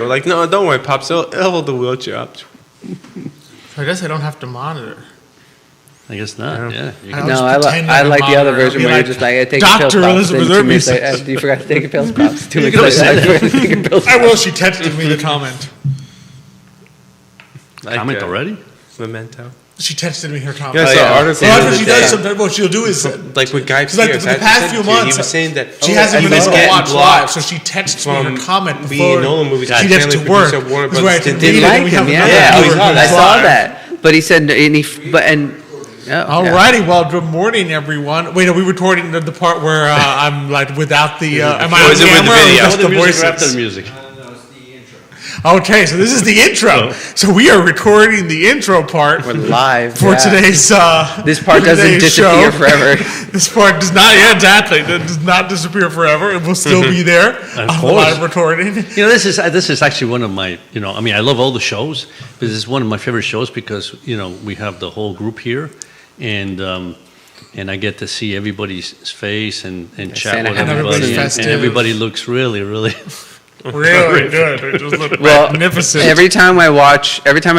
We're like, no, don't worry, Pops. He'll hold the wheelchair up. I guess I don't have to monitor. I guess not. Yeah. No, I like the other version where you're just like, I take a pill. Dr. Elizabeth Irby. You forgot to take your pills, Pops. 2 You minutes could have later, said I forgot to take your pills. I will. She texted me the comment. Comment already? Memento. She texted me her comment. Yeah, I saw article Well, the that's other what she day. does sometimes. What she'll do is, Like with Guy She's like, Pearce. the past few months, he was saying that she hasn't been able to watch live, blocked so she texts me her from comment being before Nolan movies. she gets to Family work. producer Warner This is where I Brothers can didn't read it, like and we him, have yeah. another Yeah, hour I saw live. that. But he said, Alrighty, well, good morning, everyone. Wait, are we recording the part where I'm like without the? Am I on is it with the camera or video? just the music or after the voices? music? Okay, so this is the intro. So we are recording the intro part We're live. for today's. This part doesn't today's disappear show. forever. This part does not. Yeah, exactly. It does not disappear forever. It will still be there on the course. live recording. You know, this is actually one of my, I mean, I love all the shows, but this is one of my favorite shows because, we have the whole group here, and I get to see everybody's face and chat Santa with hat. everybody, Everybody's and everybody looks really, really. Really good. They just look Well, magnificent. every time I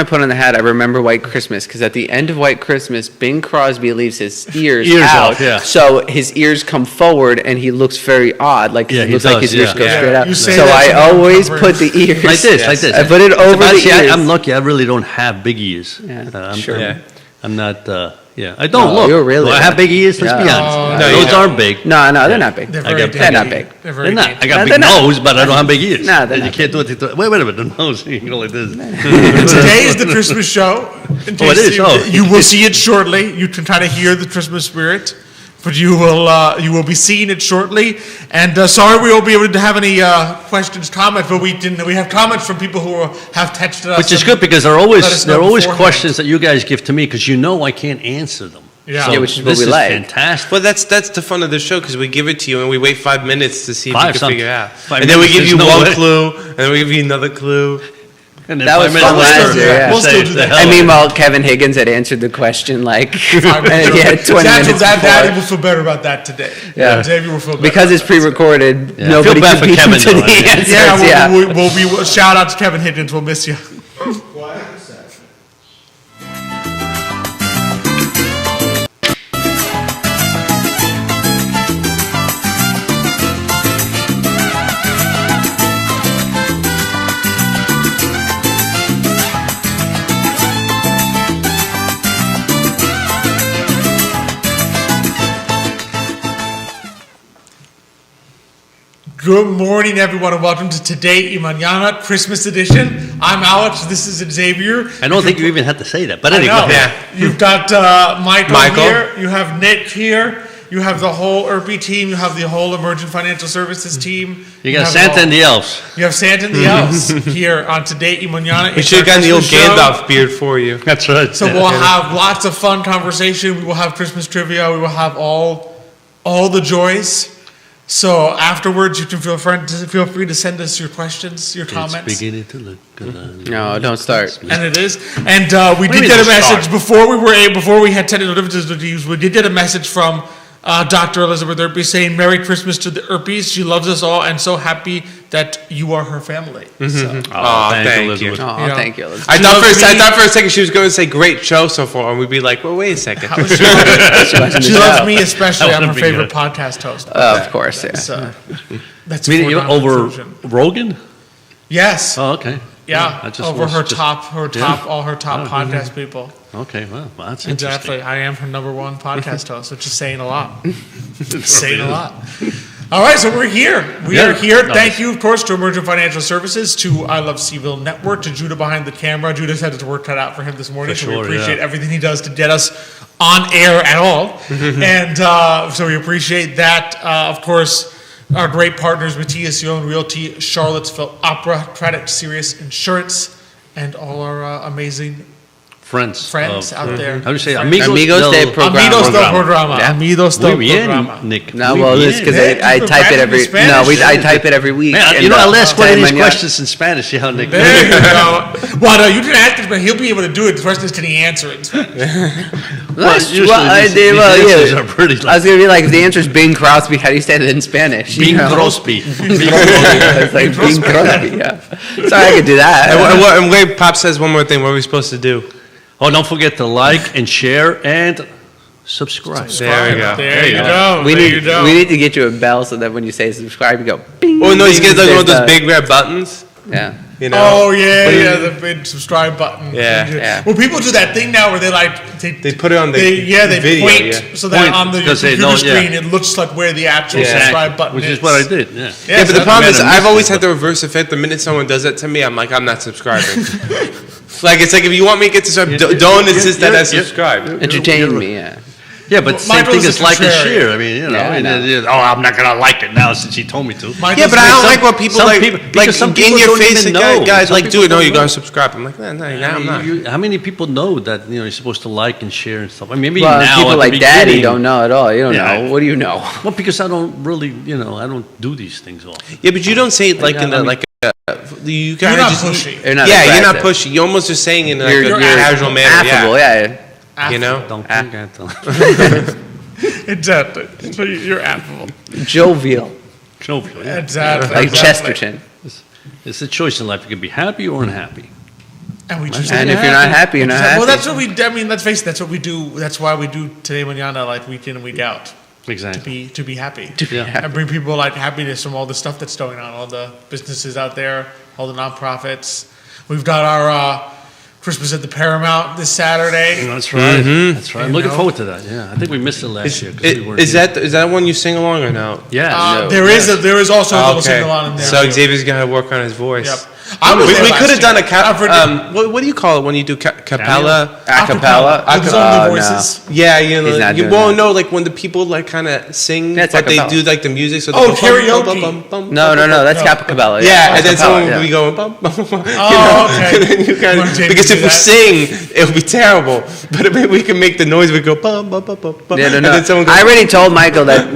put on the hat, I remember White Christmas, because at the end of White Christmas, Bing Crosby leaves his ears out, off, yeah. so his ears come forward, and he looks very odd, like Yeah, it he looks like does, his ears yeah. go Yeah. straight out. You say So that I so always I'm put the ears Like this. I put it over the See, ears. I'm lucky. I really don't have big ears. Yeah, sure. I'm not. I don't No, look. you're really Do I have big ears? Let's be Yeah. honest. No, you Those don't. aren't big. No, they're not big. They're I very got- They're not dainty. big. They're very They're not. dainty. I got No, big they're not. nose, but I don't have big ears. No, they're You not can't do it. Wait a minute. The nose. You go like this. Today is the Christmas show. In Oh, it case is? Oh. You will see it shortly. You can kind of hear the Christmas spirit, but you will be seeing it shortly. And sorry we won't be able to have any questions, comments, but we didn't. We have comments from people who have texted us. Which is and good because there are let us always know beforehand. questions that you guys give to me because I can't answer them. Yeah. So Yeah, which is what this we is like. fantastic. Well, that's the fun of the show because we give it to you and we wait 5 minutes to see if you Five can something. figure it out. 5 And then we minutes, give you there's no one way. clue, and then we give you another clue. And then That 5 was minutes fun later, last year, yeah. We'll say, still do "The that." hell And with it." meanwhile, Kevin Higgins had answered the question like 20 minutes Daddy will before. feel better about that today. Yeah. Xavier will feel better. Because about it's that. pre-recorded, Yeah, I nobody feel bad can for beat him Kevin, to though, the I mean. answers. Yeah, Yeah, we'll shout out to Kevin Higgins. We'll miss you. Good morning, everyone, and welcome to Today y Mañana Christmas edition. I'm Alex. This is Xavier. I don't think you even had to say that, but I anyway. know. Yeah. You've got Michael here. You have Nick here. You have the whole IRPI team. You have the whole Emergent Financial Services team. You got have Santa and the elves. You have Santa and the elves here on Today y Mañana. We It's should have our gotten the old Christmas show. Gandalf beard for you. That's right. So we'll have lots of fun conversation. We will have Christmas trivia. We will have all the joys. So afterwards, you can feel free to send us your questions, your comments. It's beginning to look good. No, don't start. And it is. And we do you did mean get a to message start? before we had technical differences to use. We did get a message from Dr. Elizabeth Irby saying, "Merry Christmas to the Irpies. She loves us all and so happy that you are her family." So, Thank you. Elizabeth. Oh, Yeah. thank you. I She thought loves for a second she was going to say great show so far, and we'd be like, well, wait a second. she loves me especially. That I'm her would be favorite good. podcast host. Of course, yeah. So, that's a Meaning foregone over conclusion. Rogan? Yes. Oh, okay. Yeah. I just Over was her just- top, yeah. all her top Oh, podcast people. Okay, well, that's Exactly. interesting. I am her number one podcast host, which is saying a lot. Saying a lot. All right, so we're here. We Yeah. are here. No, Thank you, of course, to Emergent Financial Services, to I Love CVille Network, to Judah behind the camera. Judah's had his work cut out for him this morning, For so sure, we appreciate yeah. everything he does to get us on air at all. And so we appreciate that. Of course, our great partners, Matthias Young Realty, Charlottesville Opera, Credit Serious Insurance, and all our amazing friends out there. How do you say Friends. Amigos del Programa. Amigos del Programa. Yeah. Amigos del Muy bien, Programa. Nick. No, Muy well, bien. it's because Yeah, I you're type it every. practicing No, Spanish. I type it every week. Man, and, you know, I'll ask one of these Mañana. questions in Spanish. See how Nick. There you go. Well, no, you can ask it, but he'll be able to do it. The question is, can he answer it in Spanish? Usually I these did. Well, answers yeah. are pretty. I was gonna be like, if the answer is Bing Crosby, how do you say that in Spanish? Bing You know? Crosby. It's like Bing Crosby. Yeah. Sorry, I could do that. And wait, Pop says one more thing. What are we supposed to do? Oh, don't forget to like and share and subscribe. There we go. There you go. We there need you go. we need to get you a bell so that when you say subscribe, you go bing. Oh no, he's bing, got like one of there's those big red buttons. Yeah. You know. Oh yeah, the big subscribe button. Yeah. Well, people do that thing now where They put it on the they video, point yeah. so that Point, on the because they computer know, yeah. screen it looks like where the actual Yeah. subscribe button Which is. is what I did. Yeah. Yeah, but the so problem that's is, bad. I've always had the reverse effect. The minute someone does that to me, I'm like, I'm not subscribing. Like, it's like, if you want me to get to subscribe, don't insist that I subscribe. Entertain me. Yeah. Yeah, but same Michael's thing the as like and contrarian. share. I mean, you know, Yeah, I and know. then, oh, I'm not gonna like it now since he told me to. Mine Yeah, doesn't but I make don't some- like when people some like, people- like because some in people your don't face, even like, know. guys, Some like, people dude, no, don't you know. gotta subscribe. I'm like, nah, I'm not. How many people know that you're supposed to like and share and stuff? I mean, maybe Well, now people at the like Daddy beginning- don't know at all. You don't Yeah. know. What do you know? Well, because I don't really, I don't do these things often. Yeah, but you don't say it like Yeah, in I a, mean- like a, you You're kind of not just, pushy. You're not yeah, you're not aggressive. pushy. You're almost just saying it in like You're a casual manner. affable. Yeah. You know? Don't Ah. think that. Exactly. So you're affable. Jovial, Jovial, yeah. Exactly. like exactly. Chesterton. It's a choice in life. You can be happy or unhappy. And we just And if you're not happy, you're not happy. well, that's what we. I mean, let's face it. That's what we do. That's why we do Today Mañana, like week in and week out, Exactly. to be happy. Yeah. And bring people like happiness from all the stuff that's going on, all the businesses out there, all the nonprofits. We've got our Christmas at the Paramount this Saturday. That's right. That's right. I'm You looking know? forward to that. Yeah, I think we missed it last year. 'cause we weren't Is here. that one you sing along or no? Yeah. No. There is also a little sing along in there. So too. Xavier's got to work on his voice. Yep. I was We there could last have done a year. I've heard what do you call it when you do capella? Acapella. With his own voices. Yeah, you He's know, not you doing won't that. know like when the people like kind of sing, That's but they acapella. do like the music. So they Oh, go, karaoke. No, that's No. Capacabella. Yeah, and then Acapella, someone yeah. will be going, bum, bum, bum, you Oh, know? okay. And then you You want Jamie because to if do we that? sing, it'll be terrible. But maybe we can make the noise. We go bum bum bum bum bum. Yeah, no, And no. then someone goes, I already told Michael that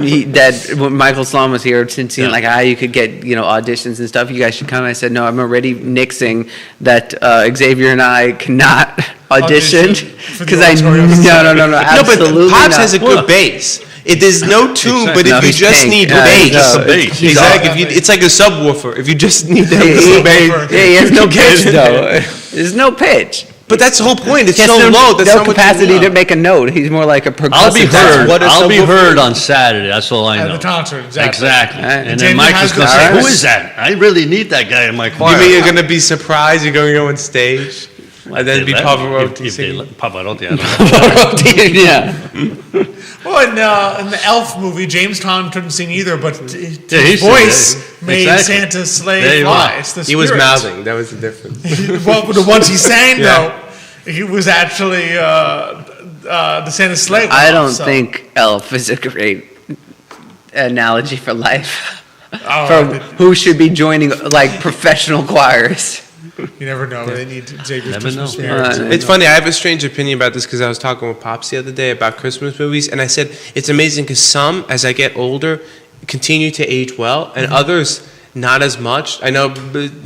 when Michael Slom was here, since he like you could get auditions and stuff, you guys should come. I said no, I'm already nixing that Xavier and I cannot audition for the because I auditorium. no, no, absolutely but Pops not. has a good bass. There's no tune, but No, if you he's just pink. need Yeah, bass, no, bass. exactly. It's like a subwoofer. If you just need that He- little he- bass, Yeah, he has no you get pitch it. though. There's no pitch. But that's the whole point. It's He has so no, low. That's no not what capacity you to need. make a note. He's more like a percussive. I'll be That's heard. what a I'll be subwoofer heard is. on Saturday. That's all I At know. the concert, exactly. Exactly. Right. And Jamie then Mike has is going to the- say, Alright. "Who is that? I really need that guy in my choir." You mean you're gonna be surprised? You're going to go on stage, and then be Pavarotti If they singing. let Pavarotti, I don't know. yeah. Well, in the Elf movie, James Caan couldn't sing either, but his Yeah, he sang, voice yeah. made Exactly. Santa's sleigh There you fly. are. It's the He was spirit. mouthing. That was the difference. Well, the ones he sang Yeah. though, he was actually the Santa's sleigh. I went don't off, so- think Elf is a great analogy for life. Oh, For who should be joining like professional choirs. you never know. They need Xavier's Never Christmas know. spirit. It's funny. I have a strange opinion about this because I was talking with Pops the other day about Christmas movies, and I said it's amazing because some, as I get older, continue to age well, and others not as much. I know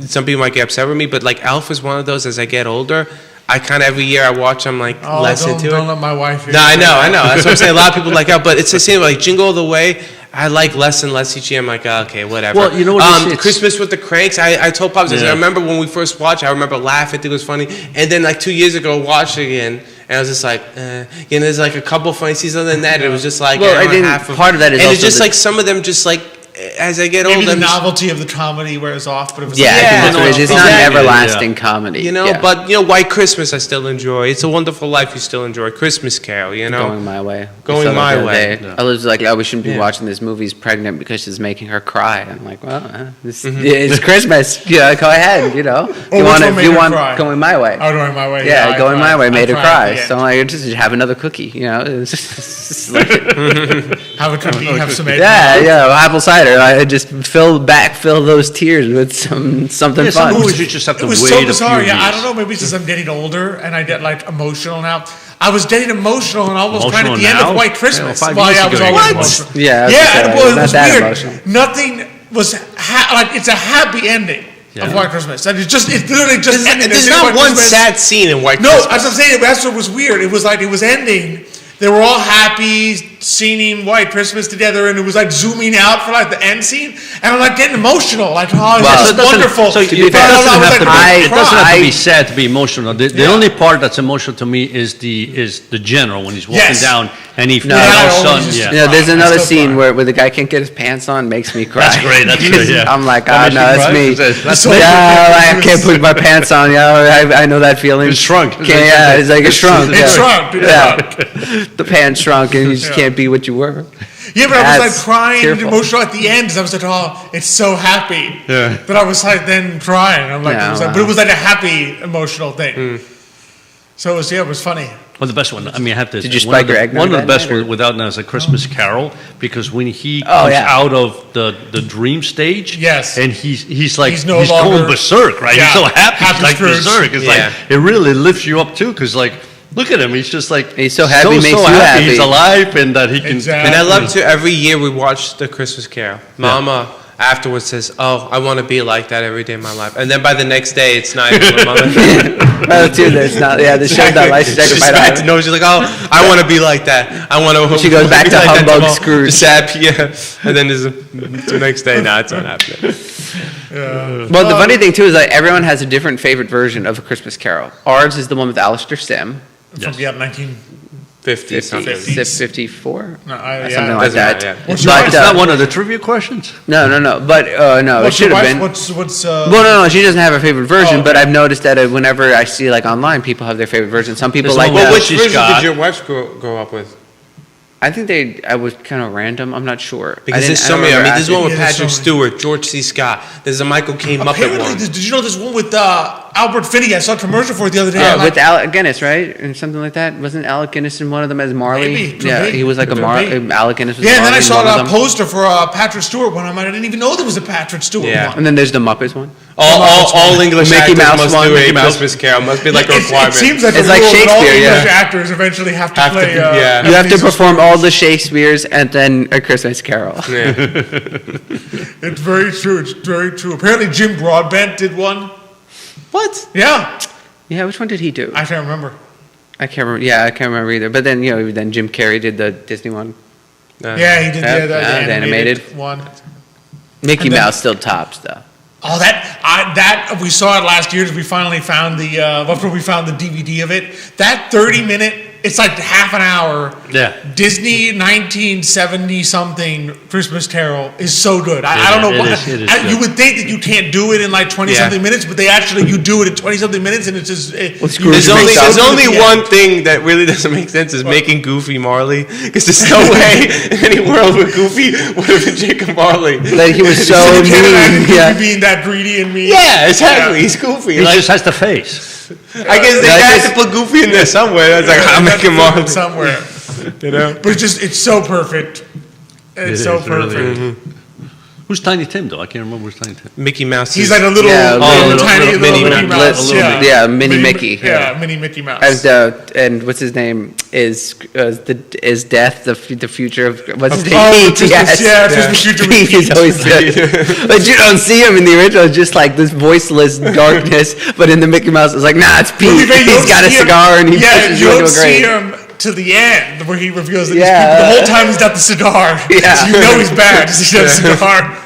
some people might get upset with me, but like Elf is one of those. As I get older, I kind of every year I watch, I'm like Oh, less into don't it. let my wife hear No, I you. know. That's what I'm saying. A lot of people like Elf, but it's the same. Like Jingle All the Way, I like less and less each year. I'm like, oh, okay, whatever. Well, you know what it is? It's- Christmas with the Cranks. I told Pops, I said, Yeah. I remember when we first watched. I remember laughing. I think it was funny. And then like 2 years ago, I watched it again. And I was just like, there's like a couple funny scenes. Other than that, it was just like Well, an hour I and a think half part of that is and it's also just the- like some of them just like as I get Maybe older, the I'm just- novelty of the comedy wears off, but it was Yeah, I think Yeah, that's what it is. It's not an exactly. everlasting comedy. you know. Yeah. But White Christmas I still enjoy. It's a Wonderful Life you still enjoy. Christmas Carol, you know. Going my way. Going I saw that my the other way. day. I was like, oh, we shouldn't be Yeah. watching this movie. He's pregnant because it's making her cry. I'm like, well, Mm-hmm. it's Christmas. Yeah, go ahead. You know, which one made her cry? going my way. Oh, going my way. Yeah, I going my cried. way I made her cried cry. at the So I'm like, just have another cookie. You know, it's just like, end. Have a cookie, have some egg. yeah, apple cider. longer. I just fill those tears with something Yeah, some fun. movies you just have to It wait was so a bizarre. few Yeah, I years. don't know. Maybe it's because I'm getting older and I get like emotional now. I was getting emotional and almost crying at the Emotional end of now? White Christmas. Yeah, 5 well, years yeah, I was ago you always were emotional. Yeah, I was yeah, gonna say, and, well, it not was that weird. emotional. Nothing was like it's a happy ending Yeah. of White Christmas. And it's literally just ending. There's It's not White one Christmas. sad scene in White No, Christmas. as I'm saying, that's what was weird. It was like it was ending. They were all happy, singing White Christmas together, and it was like zooming out for like the end scene, and I'm like getting emotional, like, oh, Well, this so is it doesn't- wonderful. So To be it fair, doesn't have to be. I- It doesn't have to be I- sad to be emotional. The Yeah. only part that's emotional to me is the general when he's walking Yes. down and he No. all of a Yeah, I sudden, always yeah. just- You know, there's I another still scene cry. where the guy can't get his pants on, makes me cry. That's great. That's good. Yeah. I'm like, That oh makes no, you that's cry? me. That's So- me. Yeah, I can't put my pants on. Yeah, I know that feeling. It's shrunk. Yeah, it's like it shrunk. It yeah. shrunk. It Yeah, shrunk. the pants shrunk, and you just Yeah. can't be what you were. Yeah, but I was like That's crying and tearful. emotional at the end because I was like, oh, it's so happy. Yeah. But I was like then crying. I'm like, Yeah, it was like wow. but it was like a happy emotional thing. So it was funny. Well, the best one. I mean, I have to. Did you one of spike your the- eggnog One of the that best night, or- ones, without now, is A Christmas Carol, because when he Oh, comes yeah. out of the dream stage, Yes. and he's like He's he's, no going longer- berserk, right? Yeah, He's so happy, happy he's like Scrooge. berserk. It's Yeah. like it really lifts you up too, because like look at him, he's just like He's so happy, makes you happy. happy. He's alive, and that he can. Exactly. And I love to every year we watch the Christmas Carol. Mama afterwards says, "Oh, I want to be like that every day of my life," and then by the next day, it's not even what Mama. Oh, too. There's not. Yeah, the show's not licensed. She's back to no. She's like, "Oh, I want to be like that. I want to." She goes back to humbug Scrooge. Just happy, yeah. And then there's the next day. No, it's not happening. Well, the funny thing too is like everyone has a different favorite version of A Christmas Carol. Ours is the one with Alistair Sim. From yeah, 19. 50 something. 54? No, Something like doesn't that. matter, yeah. What's your But, It's not one of the trivia questions. no, but no, it What's should your have wife? been. What's Well, no, she doesn't have a favorite version, Oh, but okay. I've noticed that whenever I see like online, people have their favorite version. Some people There's like one Well, Yeah, which she's version got- did your wife grow up with? I think I was kind of random. I'm not sure. Because I there's didn't- so many. I don't mean, there's remember one with Yeah, there's Patrick so Stewart, George C. Scott. There's a Michael K. Muppet Apparently, one. did you know there's one with Albert Finney? I saw a commercial for it the other day. Yeah, I'm with like, Alec Guinness, right? And something like that. Wasn't Alec Guinness in one of them as Marley? Maybe, could Yeah, be. he was like a Could Marley. be. Alec Guinness was yeah, and then Marley I in saw one of a them. poster for a Patrick Stewart one. I didn't even know there was a Patrick Stewart Yeah. one. And then there's the Muppets one. All English Mickey actors Mouse must one, do Mickey a Mouse. Christmas Carol. Must be like a It requirement. seems like It's a like rule that all Shakespeare, English yeah. actors eventually have to Have to play. be- yeah. You have to these- perform all the Shakespeares and then A Christmas Carol. Yeah. It's very true. It's very true. Apparently, Jim Broadbent did one. What? Yeah, Yeah, which one did he do? I can't remember. I can't remember. Yeah, I can't remember either. But then then Jim Carrey did the Disney one. Yeah, he did. Yeah, Yeah, that the animated animated. one. Mickey And then- Mouse still tops though. Oh, that we saw it last year. As we finally found after we found the DVD of it. That 30-minute, it's like half an hour. Yeah. Disney 1970 something Christmas Carol is so good. I don't know It why. is- it is You good. would think that you can't do it in like 20 Yeah. something minutes, but you do it in 20 something minutes, and it's just. Scrooge There's makes only, up there's for only the one end. thing that really doesn't make sense is making Goofy Marley. Because there's no way in any world where Goofy would have been Jacob Marley. Like he was so You can't imagine mean. Goofy Yeah. being that greedy and mean. Yeah, exactly. Yeah. He's Goofy. He Like, just has the face. I guess they Yeah, I had guess- to put Goofy in there somewhere. That's like, I'm That's making Marley. somewhere. You know? But it's so perfect. It's It so is, really perfect. is. Who's Tiny Tim though? I can't remember who's Tiny Tim. Mickey Mouse. He's is- like a little, Yeah, little tiny little little Minnie Mickey Mouse. Mouse. A little Yeah, Yeah, mini Mickey. Yeah, mini Mickey Mouse. And what's his name is Death the future of what's his name? Oh, Pete, Christmas, yes. yeah, Christmas Future with Pete is Pete. always good. But you don't see him in the original, just like this voiceless darkness. But in the Mickey Mouse, it's like, nah, it's Pete. You don't He's got a see him- cigar and he yeah, pushes you you into don't a see grave. him to the end where he reveals that Yeah. the whole time he's got the cigar. Yeah. So you know he's bad because he has a cigar.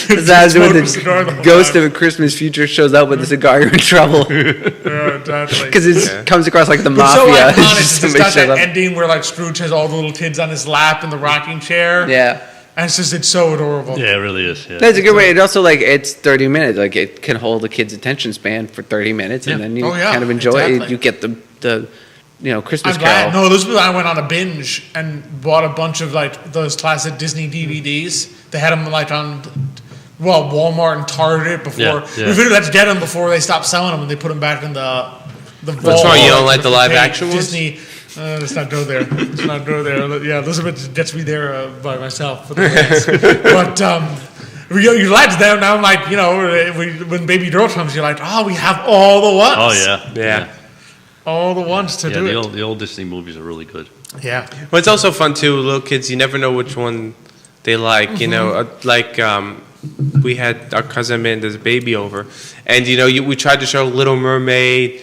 That's when Smoking a cigar the the whole ghost time. of a Christmas future shows up with a cigar, you're in trouble. Yeah, exactly. Because it comes across like the But so mafia. iconic. It's Somebody got that shows up. ending where like Scrooge has all the little kids on his lap in the rocking chair. Yeah. And it's so adorable. Yeah, it really is. Yeah. That's a good way. It also like it's 30 minutes. Like it can hold a kid's attention span for 30 minutes, and Yeah. then you Oh, yeah, kind of enjoy it. exactly. You get the Christmas I'm glad. Carol. No, Elizabeth and I went on a binge and bought a bunch of like those classic Disney DVDs. They had them like on, Walmart and Target before. Yeah, yeah. We figured let's get them before they stop selling them and they put them back in the vault. wrong, you don't like the live Hey, action ones? Disney. Let's not go there. Let's not go there. Yeah, Elizabeth gets me there by myself for the race. But you liked them. Now I'm like, when Baby Girl comes, you're like, oh, we have all the ones. Oh yeah, Yeah. All the ones to do it. the old Disney movies are really good. Yeah. Well, it's also fun too. Little kids, you never know which one they like. We had our cousin Amanda's baby over, and we tried to show Little Mermaid.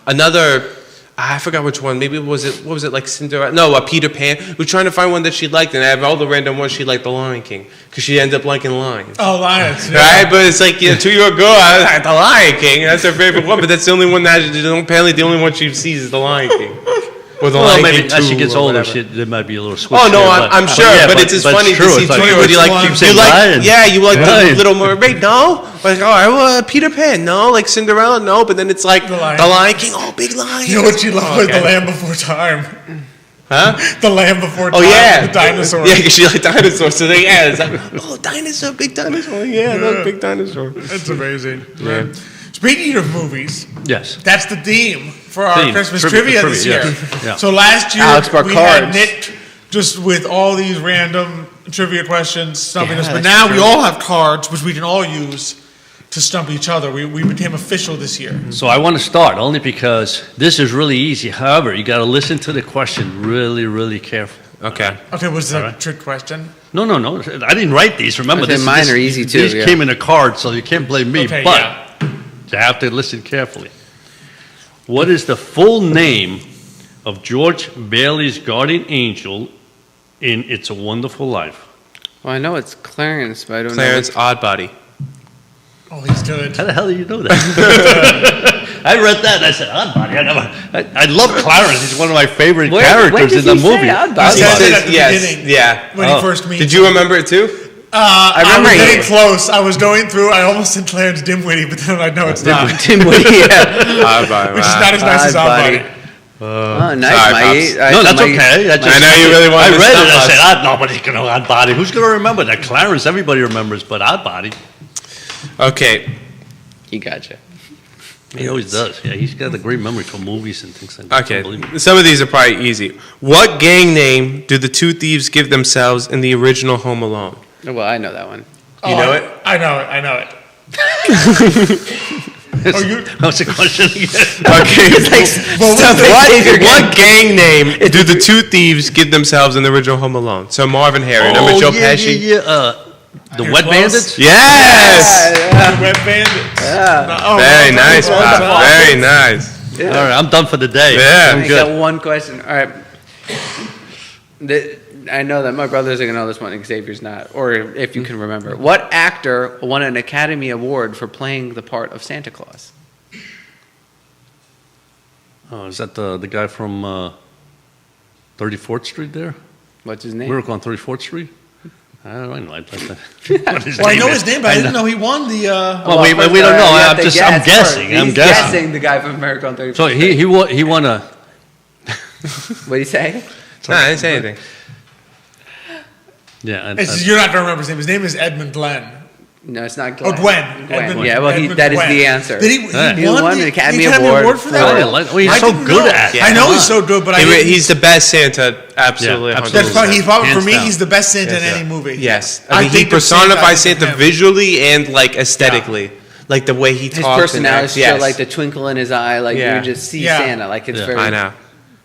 Another, I forgot which one. Maybe what was it like Cinderella? No, Peter Pan. We're trying to find one that she liked, and I have all the random ones she liked. The Lion King, because she ended up liking lions. Oh, lions. Yeah. Right, but it's like 2-year-old girl, I like the Lion King. That's her favorite one, but that's the only one that apparently the only one she sees is the Lion King. Or the Lion maybe King as she 2 gets or older, whatever. there might be a little switch. Oh no, there, I'm sure, but it's just funny to true. see It's like, 2-year-olds. You like, keep saying lion. you like the Lion. Little Mermaid? No, like Peter Pan? No, like Cinderella? No, but then it's like The Lion. the Lion King. Oh, big lion. You know what you love Oh, was okay. The Land Before Time. Huh? The Land Before Time. Oh yeah, The dinosaur. Yeah, because she liked dinosaurs. So it's like, oh, dinosaur, big dinosaur. Yeah, look, big dinosaur. It's amazing. Yeah. Speaking of movies, Yes. that's the theme for our Theme. Christmas Trivia, trivia this year. yeah. So last year Alex brought we had cards. Nick just with all these random trivia questions stumping Yeah, us, but that's now we true. all have cards which we can all use to stump each other. We became official this year. So I want to start only because this is really easy. However, you got to listen to the question really, really careful. Okay. Okay, was that a right. trick question? No. I didn't write these. Remember, I think mine are easy too, These yeah. came in a card, so you can't blame me. Okay, but yeah. you have to listen carefully. What is the full name of George Bailey's guardian angel in It's a Wonderful Life? Well, I know it's Clarence, but I don't Clarence Oddbody. Oh, he's good. How the hell do you know that? I read that and I said, Oddbody. I love Clarence. He's one of my favorite When characters did in the he say movie. Oddbody? He said it at the Yes, beginning. yeah. When Oh. he first meets Did you remember it too? I remember was getting it. close. I was going through. I almost said Clarence Dimwitty, but then I know it's not. know. Tim Woody, yeah. Oddbody. Which is not as nice as Oddbody. Oddbody. Oh, nice, Sorry, Mikey. Pops. No, that's okay. I know you really wanted I to read it stump and I us. said, nobody's going to Oddbody. Who's going to remember that? Clarence, everybody remembers, but Oddbody, Okay. He gotcha. he always does. Yeah, he's got a great memory for movies and things like that. Okay. Unbelievable. Some of these are probably easy. What gang name do the two thieves give themselves in the original Home Alone? Well, I know that one. You know it? I know it. I know it. Oh, you. What's the question again? Okay. What What gang name do the two thieves give themselves in the original Home Alone? So Marvin Harry. Remember Joe yeah, Pesci? Yeah. The You're Wet close. Bandits? Yes. The Wet Bandits. Oh, Very well, nice, well, Pop. well, Very nice. All right, I'm done for the day. Yeah. I'm I good. got one question. All right. I know that my brothers are going to know this one, Xavier's not, or if you can remember. What actor won an Academy Award for playing the part of Santa Claus? Oh, is that the guy from 34th Street there? What's his name? Miracle on 34th Street? I don't know. What his Well, I name know is. his name, but I didn't know he won the. Well, we first, don't know. you have I'm to just, guess I'm guessing. first. I'm He's guessing. guessing the guy from Miracle on 34th So he won a. What did he say? No, I didn't say anything. Yeah. You're not going to remember his name. His name is Edmund Glenn. No, it's not Oh, Glenn. Gwen. Edmund- Yeah, well, Edmund that is Gwen. the answer. Did he He won an Academy Award for for- that? Yeah, well, he's I so didn't good know. at it. I know Come he's on. so good, but I didn't. He's the best Santa. Absolutely. Yeah, 100%. That's probably, for Hands me, down. he's the best Santa Yes, in sir. any movie. Yes. I I mean, he think of Santa, I personifies think of Santa him. visually and like aesthetically. Like the way he His talks. personality, and acts. Yes. like the twinkle in his eye, like Yeah. you just see Yeah. Santa, like it's Yeah. very. I know.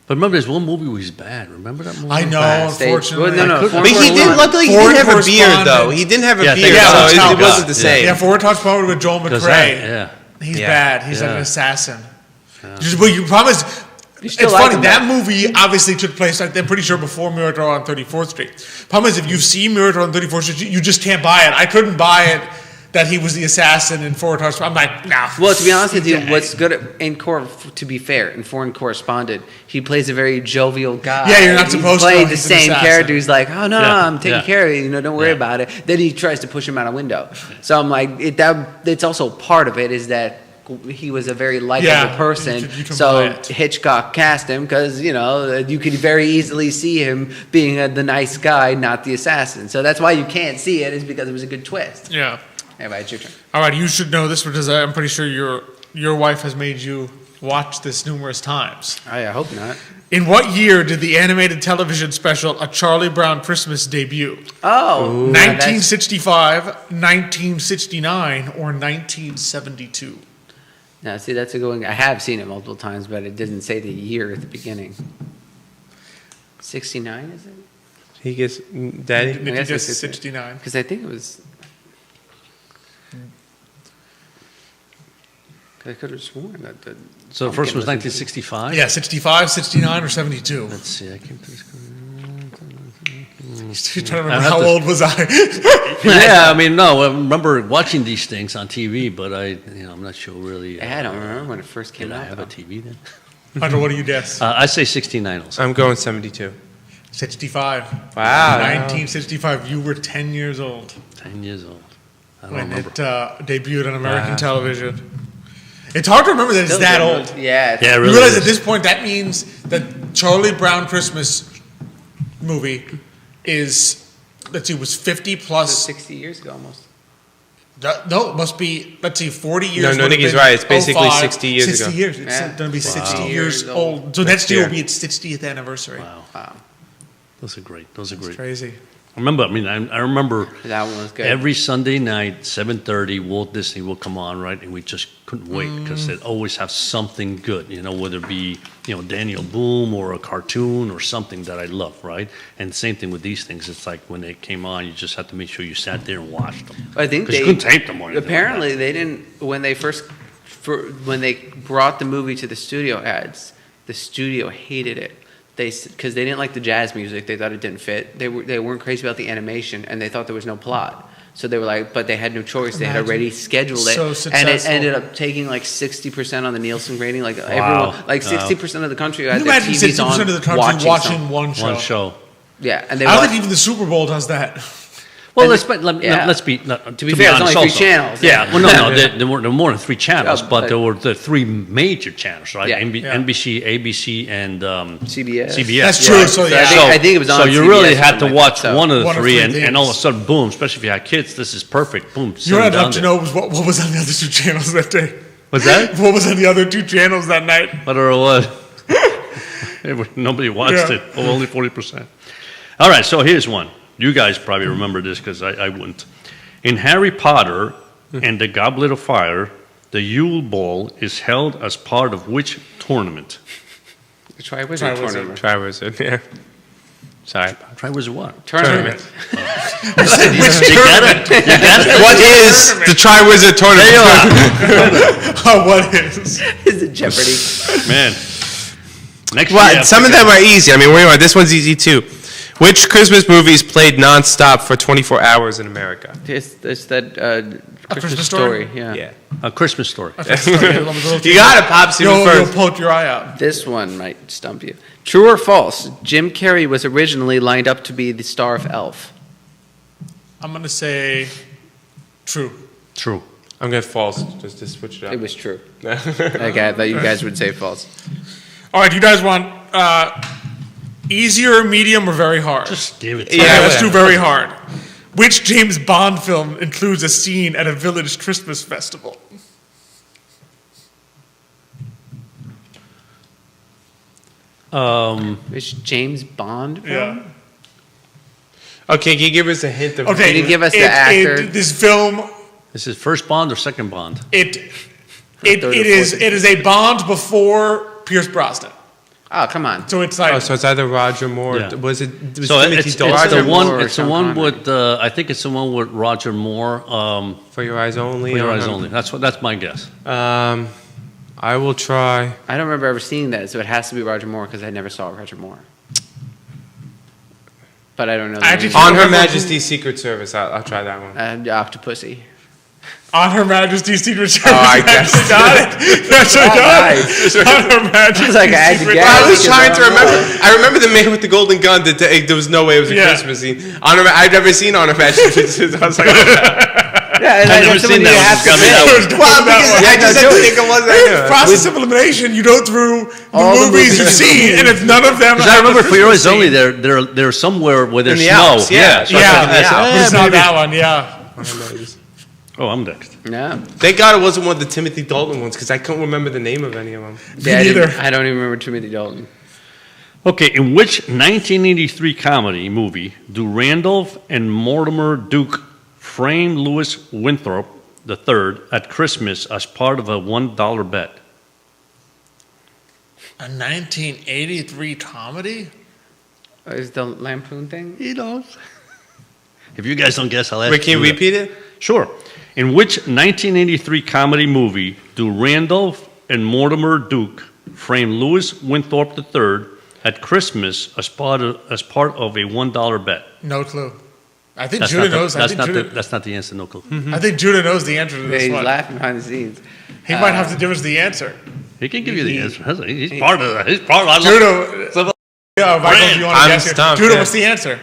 But remember, there's one movie where he's bad. Remember that movie? I know, Bad stage. unfortunately. Well, no, I couldn't- Foreign But he didn't. Correspondent. Luckily, he Foreign didn't have a beard though. correspondent. He didn't have a Yeah, beard, thank so God. it Yeah. wasn't the same. Yeah, Forward Talks Forward with Joel Does McRae. that? Yeah. He's Yeah. bad. He's like Yeah. an assassin. Well, you promise. It's still like funny. him, That though. movie obviously took place, I'm pretty sure, before Miracle on 34th Street. Problem is, if you've seen Miracle on 34th Street, you just can't buy it. I couldn't buy it that he was the assassin in Forward Talks. I'm like, nah. Well, to be honest with you, Yeah. what's good to be fair, in Foreign Correspondent, he plays a very jovial guy. Yeah, you're not He's supposed to playing know the he's an same assassin. character. He's like, oh no, Yeah, I'm taking yeah. care of you. Don't worry Yeah. about it. Then he tries to push him out a window. So I'm like, it's also part of it is that he was a very likable Yeah, person. you can buy So it. Hitchcock cast him because you could very easily see him being the nice guy, not the assassin. So that's why you can't see it is because it was a good twist. Yeah. Anyway, it's your turn. All right, you should know this because I'm pretty sure your wife has made you watched this numerous times. I hope not. In what year did the animated television special A Charlie Brown Christmas debut? Oh, 1965, 1969, or 1972? Now, see, that's a good one. I have seen it multiple times, but it didn't say the year at the beginning. 69, is it? He gets Daddy. Nikki guess gets it's 69. Because I think it was. I could have sworn that. So the first was 1965? Yeah, 65, 69, or 72. Let's see, I came to this. Trying to remember how old was I? Yeah, I mean, no, I remember watching these things on TV, but I'm not sure really. I don't remember when it first came Did I out. have a TV then? Hunter, what do you guess? I say 69 also. I'm going 72. 65. Wow. 1965. You were 10 years old 10 years old. I don't when remember. it debuted on American television. It's hard to remember that it's that old. Yeah. Yeah, it You really realize is. at this point that means that Charlie Brown Christmas movie is, let's see, was 50 plus. 60 years ago almost. No, it must be, let's see, 40 years. No, would have Nicky's been right. It's basically 05, 60 years 60 ago. years. It's Yeah. going to be 60 Wow. years Years old. So next Next year year. will be its 60th anniversary. Wow, Wow. those are great. Those are It's great. crazy. I remember, I remember That one was good. every Sunday night, 7:30, Walt Disney will come on, right? And we just couldn't wait because they'd always have something good, whether it be, Daniel Boone or a cartoon or something that I love, right? And same thing with these things. It's like when they came on, you just had to make sure you sat there and watched them. I think Because you they couldn't tape them or anything like apparently they didn't when they when they brought the movie to the studio ads. The studio hated it. Because they didn't like the jazz music, they thought it didn't fit. They weren't crazy about the animation, and they thought there was no plot. So they were like, but they had no choice. They had Imagine. already scheduled it, So and it successful. ended up taking like 60% on the Nielsen rating. Like Wow. everyone, like Wow. 60% of the country Can had you their imagine TVs 60% on of the country watching some- one show? One show. Yeah, and they I don't watch, think even the Super Bowl does that. Well, And let's the- be, let, yeah. let's be, To be fair, it's honest only three also. channels. Yeah, well, no, there were more than three channels, Yeah, but but- there were the three major channels, right? Yeah. Yeah. NBC, ABC, and CBS. CBS. That's true. right? So, So yeah. I think it was So on you CBS really or had to something watch like that. one of the One of three, three and all of a things. sudden, boom! Especially if you had kids, this is perfect. Boom! You know what I'd down love to there. know was what was on the other two channels that day. What's that? What was on the other two channels that night? Whether it was. Nobody watched Yeah. it. Oh, only 40%. All right, so here's one. You guys probably remember this because I wouldn't. In Harry Potter and the Goblet of Fire, the Yule Ball is held as part of which tournament? The Triwizard Triwizard. Tournament. Triwizard. Yeah. Sorry. Try was what? Tournament. You got it? You got it? What is the Triwizard tournament? Oh, what is? Is it Jeopardy? Man. Next Well, year, some of them are easy. I mean, wait a minute, this one's easy too. Which Christmas movies played nonstop for 24 hours in America? It's that Christmas Christmas story. Story? Yeah. Yeah. A Christmas Story. You got it, Pops, even You'll first. poke your eye out. This one might stump you. True or false? Jim Carrey was originally lined up to be the star of Elf. I'm going to say true. True. I'm going to false, just to switch it up. It was true. Okay, I thought you guys would say false. All right, you guys want easier, medium, or very hard? Just give it. Yeah. Okay, let's do very hard. Which James Bond film includes a scene at a village Christmas festival? Which James Bond film? Yeah. Okay, can you give us a hint of... Okay. Can you give us the actor? This film, Is it first Bond or second Bond? it third or is fourth. it is a Bond before Pierce Brosnan. Oh, come on. So it's like Oh, so it's either Roger Moore... Yeah. Was it So Timothy it's Dalton? the one. Moore or It's the Sean one Connery. with. I think it's the one with Roger Moore. For Your Eyes Only? For Your or Eyes not? Only. That's my guess. I will try... I don't remember ever seeing that, so it has to be Roger Moore because I never saw Roger Moore. But I don't know. The I actually name. can't On Her remember Majesty's Secret Service. I'll try that one. Octopussy. On Her Majesty's Secret Service. I You guessed actually got it. You actually got nice. it. On Her Majesty's like I had to Secret guess. Well, I was Service. trying to remember. I remember the man with the golden gun. That there was no way it was a Yeah. Christmas scene. I'd never seen On Her Majesty's. I was like, Yeah, and I've never that's someone seen you that have one. to Got me that pick. one. well, because I just had to think it was that. Process of elimination, you go through the All the movies you've movies. seen, and if none of them Because I have a remember For Your Christmas Eyes Only, scene- they're somewhere where there's In the snow. Alps, yeah. So I Yeah, was thinking, but it's not maybe- that one, yeah. Oh, I'm next. No. Thank God it wasn't one of the Timothy Dalton ones because I couldn't remember the name of any of them. Yeah, neither. I don't even remember Timothy Dalton. Okay, in which 1983 comedy movie do Randolph and Mortimer Duke frame Louis Winthrop III at Christmas as part of a $1 bet? A 1983 comedy? Is the Lampoon thing? He knows. If you guys don't guess, I'll ask Wait, can you you. repeat it? Sure. In which 1983 comedy movie do Randolph and Mortimer Duke frame Louis Winthrop III at Christmas as part of a $1 bet? No clue. I think Judah knows. That's not the answer, no clue. I think Judah knows the answer to Yeah, this he's one. laughing behind the scenes. He might have to give us the answer. He can give you the answer. He's part of that. He's part of Judah. Yeah, Michael, if you want to I'm guess here. stumped, Judah, yeah. what's the answer?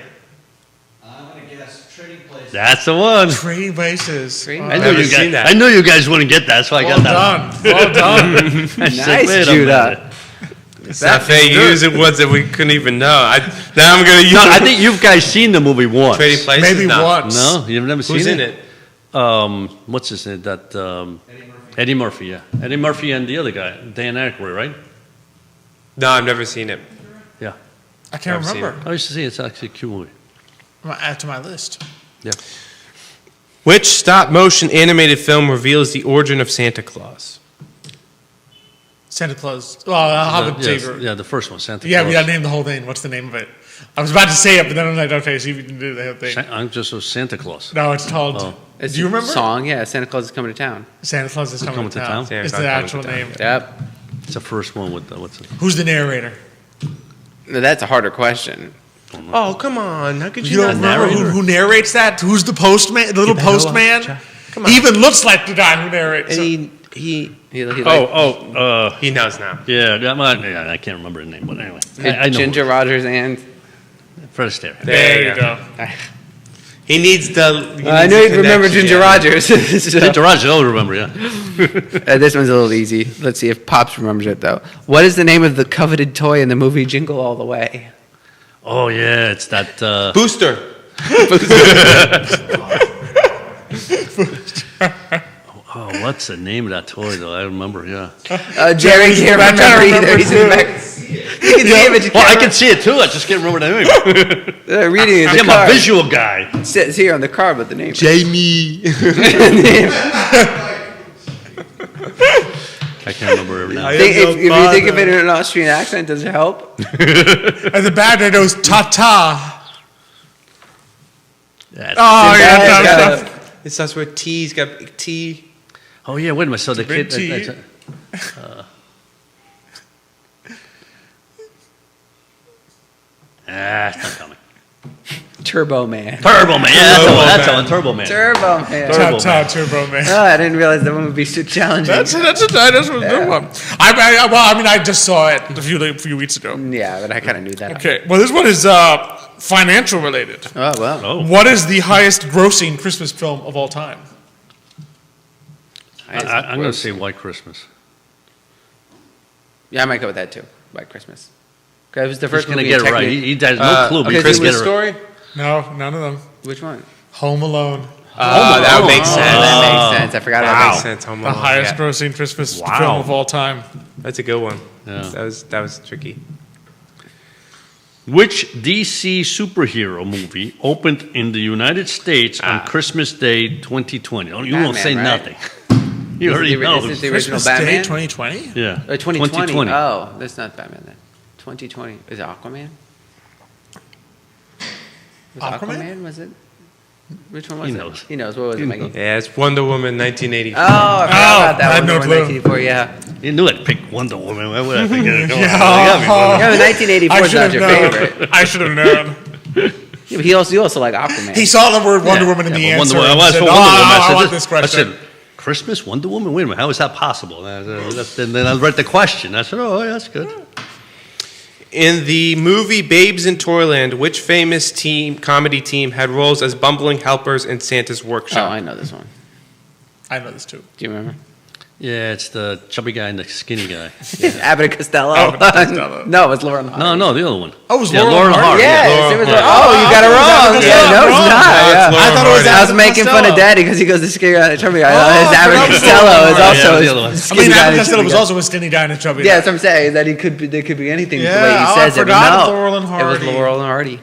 I'm going to guess Trading Places. That's the one. Trading Places. Trading Oh, I knew Never you seen guys. that. I knew you guys wouldn't get that, so I well got that. done. Well done. I said, Nice, wait a Judah. minute. It's not fair. You using words that we couldn't even know. Now I'm going to use No, I think you guys seen the movie once. Trading Places. Maybe No. once. No, you've never seen Who's it. in it? What's his name? That Eddie Murphy. Yeah, Eddie Murphy and the other guy, Dan Aykroyd, right? No, I've never seen it. Yeah, I can't I've seen remember. I used to see it. It's actually a cute movie. I'm going to add to my list. Yeah. Which stop-motion animated film reveals the origin of Santa Claus? Santa Claus. Well, I'll have it Yes, Xavier. yeah, the first one, Santa Yeah, Claus. we got to name the whole thing. What's the name of it? I was about to say it, but then I'm like, okay, see if we can do the whole thing. I'm just a Santa Claus. No, it's called. Oh. It's Do you a remember? Song, yeah. Santa Claus is coming to town. Santa Claus is coming to town. Santa Is Claus the coming actual to town. name. Yep. It's the first one with the, what's it? Who's the narrator? No, that's a harder question. Oh, come on. How could You you, don't not remember narrate? who narrates that? Who's the postman? The little better watch, postman? Jack. Come on. He even looks like the guy who narrates. And it. He he knows now. Yeah, I can't remember the name, but anyway. I know. Ginger Rogers and Fred Astaire. There you go. He needs the. I knew you'd remember Ginger Rogers. So, Ginger Rogers, I'll remember, yeah. this one's a little easy. Let's see if Pops remembers it though. What is the name of the coveted toy in the movie Jingle All the Way? Oh, yeah, it's that. Booster. Oh, what's the name of that toy, though? I remember, yeah. Jerry can't I'm trying to remember either. remember He's in the back. You can see him, but you Well, I can't can see it, too. I just can't remember the name. reading it in the I'm a car. visual guy. It says here on the car, but the name. Jamie. I can't remember every name. If you think of it in an Austrian accent, does it help? And the bad guy knows ta-ta. That's- Oh, yeah. Sinbad, That, uh, It starts with T. He's got big T. Oh, yeah, wait a minute. So the Big kid. T. It's not coming. Turbo Man. Turbo Man. Yeah, that's the one. Turbo Man. Turbo Man. Turbo ta-ta, Turbo Man. Oh, I didn't realize that one would be so challenging. That's a good one. I just saw it a few weeks ago. Yeah, but I kind of knew that. Okay, well, this one is financial related. Oh, well. Oh. What is the highest grossing Christmas film of all time? I'm going to say White Christmas. Yeah, I might go with that too. White Christmas. Okay, it was the He's first going to movie get it in right. technique- He has no clue. but okay, he's Christmas gonna get it right. Story. No, none of them. Which one? Home Alone. That would make Oh, sense. that makes sense. I forgot That about makes that. sense. Home The Alone, highest yeah. grossing Christmas Wow. film of all time. That's a good one. Yeah. That was tricky. Which DC superhero movie opened in the United States on Christmas Day 2020? Oh, you won't Batman, say right? nothing. You already know. Is it the original Christmas Day Batman? 2020? Yeah. 2020. Oh, that's not Batman then. 2020. Is it Aquaman? Was it Aquaman? Aquaman? Was it? Which one was He it? knows. He knows. What was it, Mikey? Yeah, it's Wonder Woman 1980. Oh, I forgot about I that had one. no Wonder clue. Woman 1984, yeah. You knew I'd pick Wonder Woman. Why would I pick it? Come on. Yeah. Yeah, but 1984 is not your favorite. I should have known. Yeah, but you also like Aquaman. He saw the word Wonder Yeah, Woman in the yeah, but answer. Wonder Woman. and I was said, for Wonder Woman. I I want said, this question. I said, Christmas, Wonder Woman? Wait a minute. How is that possible? And then I read the question. I said, oh, yeah, that's good. In the movie Babes in Toyland, which famous comedy team had roles as bumbling helpers in Santa's Oh, workshop? I know this one. I know this too. Do you remember? Yeah, it's the chubby guy and the skinny guy. Abbott and Costello. Abbott and Costello. No, it was Lauren Hardy. No, the other one. Oh, it was yeah, Laurel and Hardy. Yes, Lauren it was. Hardy. Oh, you got it I wrong. thought it was Yeah, no, Abbott it's and not. Costello. Yeah. It's Lauren I thought it was Hardy. I was Abbott making fun of Daddy because he goes to scary guy, chubby guy. His I Abbott and forgot it was Costello Lauren is Hardy. also Yeah, the other one. a I skinny mean, guy Abbott and Costello chubby was guy. also a skinny guy and a chubby Yeah, guy. that's what I'm saying. That there could be anything the Yeah, way he I says it. But forgot no, Laurel and it was Hardy. Laurel and Hardy.